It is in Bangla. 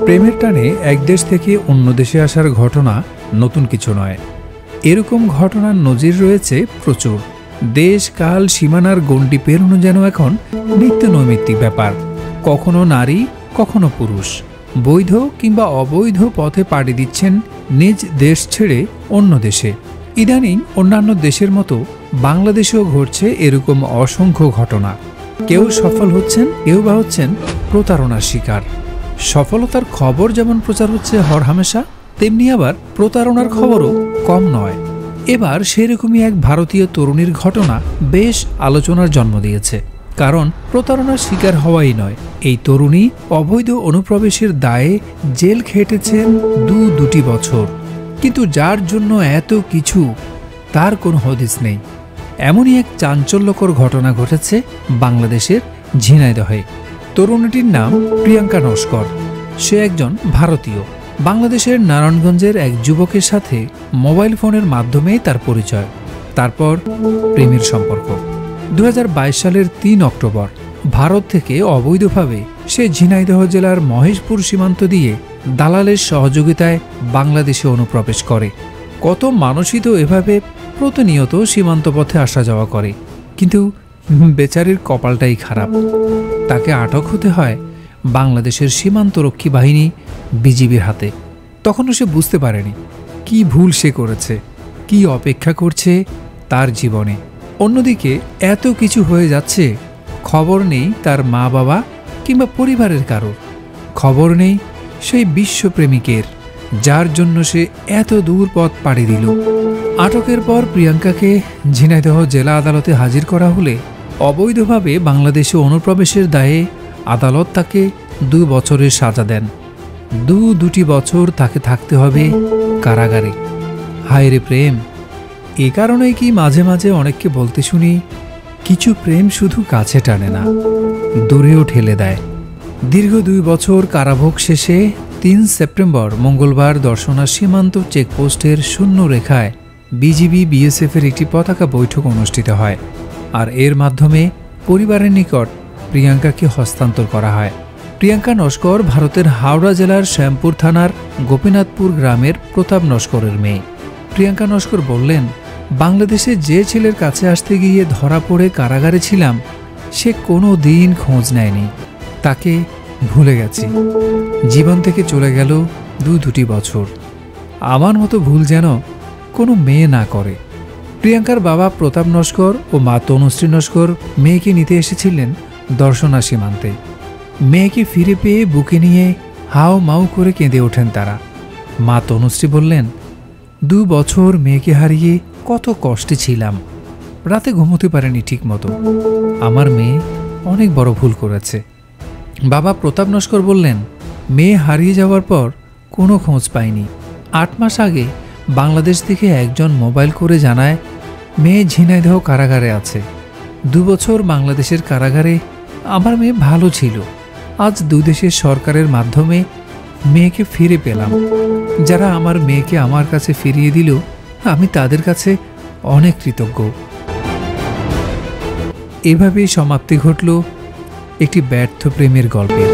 প্রেমের টানে এক দেশ থেকে অন্য দেশে আসার ঘটনা নতুন কিছু নয়। এরকম ঘটনার নজির রয়েছে প্রচুর। দেশ কাল সীমানার গণ্ডি পেরোনো যেন এখন নিত্য নৈমিত্তিক ব্যাপার। কখনো নারী, কখনো পুরুষ বৈধ কিংবা অবৈধ পথে পাড়ি দিচ্ছেন নিজ দেশ ছেড়ে অন্য দেশে। ইদানিং অন্যান্য দেশের মতো বাংলাদেশেও ঘটছে এরকম অসংখ্য ঘটনা। কেউ সফল হচ্ছেন, কেউ বা হচ্ছেন প্রতারণার শিকার। সফলতার খবর যেমন প্রচার হচ্ছে হরহামেশা, তেমনি আবার প্রতারণার খবরও কম নয়। এবার সেরকমই এক ভারতীয় তরুণীর ঘটনা বেশ আলোচনার জন্ম দিয়েছে। কারণ প্রতারণার শিকার হওয়াই নয়, এই তরুণী অবৈধ অনুপ্রবেশের দায়ে জেল খেটেছেন দুটি বছর। কিন্তু যার জন্য এত কিছু, তার কোনো হদিস নেই। এমনই এক চাঞ্চল্যকর ঘটনা ঘটেছে বাংলাদেশের ঝিনাইদহে। তরুণীটির নাম প্রিয়াঙ্কা নস্কর। সে একজন ভারতীয়। বাংলাদেশের নারায়ণগঞ্জের এক যুবকের সাথে মোবাইল ফোনের মাধ্যমে তার পরিচয়, তারপর প্রেমের সম্পর্ক। 2022 সালের 3 অক্টোবর ভারত থেকে অবৈধভাবে সে ঝিনাইদহ জেলার মহেশপুর সীমান্ত দিয়ে দালালের সহযোগিতায় বাংলাদেশে অনুপ্রবেশ করে। কত মানুষই তো এভাবে প্রতিনিয়ত সীমান্ত পথে আসা যাওয়া করে, কিন্তু বেচারির কপালটাই খারাপ। তাকে আটক হতে হয় বাংলাদেশের সীমান্তরক্ষী বাহিনী বিজিবির হাতে। তখনও সে বুঝতে পারেনি কি ভুল সে করেছে, কি অপেক্ষা করছে তার জীবনে। অন্যদিকে এত কিছু হয়ে যাচ্ছে, খবর নেই তার মা বাবা কিংবা পরিবারের কারোর। খবর নেই সেই বিশ্বপ্রেমিকের, যার জন্য সে এত দূর পথ পাড়ি দিল। আটকের পর প্রিয়াঙ্কাকে ঝিনাইদহ জেলা আদালতে হাজির করা হলে অবৈধভাবে বাংলাদেশে অনুপ্রবেশের দায়ে আদালত তাকে 2 বছরের সাজা দেন। দুটি বছর তাকে থাকতে হবে কারাগারে। হায় রে প্রেম! এ কারণেই কি মাঝে মাঝে অনেককে বলতে শুনি, কিছু প্রেম শুধু কাছে টানে না, দূরেও ঠেলে দেয়। দীর্ঘ 2 বছর কারাভোগ শেষে 3 সেপ্টেম্বর মঙ্গলবার দর্শনা সীমান্ত চেকপোস্টের শূন্য রেখায় বিজিবি বিএসএফের একটি পতাকা বৈঠক অনুষ্ঠিত হয়। আর এর মাধ্যমে পরিবারের নিকট প্রিয়াঙ্কাকে হস্তান্তর করা হয়। প্রিয়াঙ্কা নস্কর ভারতের হাওড়া জেলার শ্যামপুর থানার গোপীনাথপুর গ্রামের প্রতাপ নস্করের মেয়ে। প্রিয়াঙ্কা নস্কর বললেন, বাংলাদেশে যে ছেলের কাছে আসতে গিয়ে ধরা পড়ে কারাগারে ছিলাম, সে কোনো দিন খোঁজ নেয়নি। তাকে ভুলে গেছি। জীবন থেকে চলে গেল 2 বছর। আমার মতো ভুল যেন কোনো মেয়ে না করে। প্রিয়াঙ্কার বাবা প্রতাপ নস্কর ও মা তনুশ্রী নস্কর মেয়েকে নিতে এসেছিলেন দর্শনা সীমান্তে। মেয়েকে ফিরে পেয়ে বুকে নিয়ে হাও মাও করে কেঁদে ওঠেন তারা। মা তনুশ্রী বললেন, 2 বছর মেয়েকে হারিয়ে কত কষ্টে ছিলাম, রাতে ঘুমোতে পারেনি ঠিক মতো। আমার মেয়ে অনেক বড় ভুল করেছে। বাবা প্রতাপ নস্কর বললেন, মেয়ে হারিয়ে যাওয়ার পর কোনো খোঁজ পাইনি। 8 মাস আগে বাংলাদেশ থেকে একজন মোবাইল করে জানায় মেয়ে ঝিনাইদহ কারাগারে আছে। 2 বছর বাংলাদেশের কারাগারে আমার মেয়ে ভালো ছিল। আজ 2 দেশের সরকারের মাধ্যমে মেয়েকে ফিরে পেলাম। যারা আমার মেয়েকে আমার কাছে ফিরিয়ে দিল, আমি তাদের কাছে অনেক কৃতজ্ঞ। এভাবেই সমাপ্তি ঘটল একটি ব্যর্থ প্রেমের গল্পের।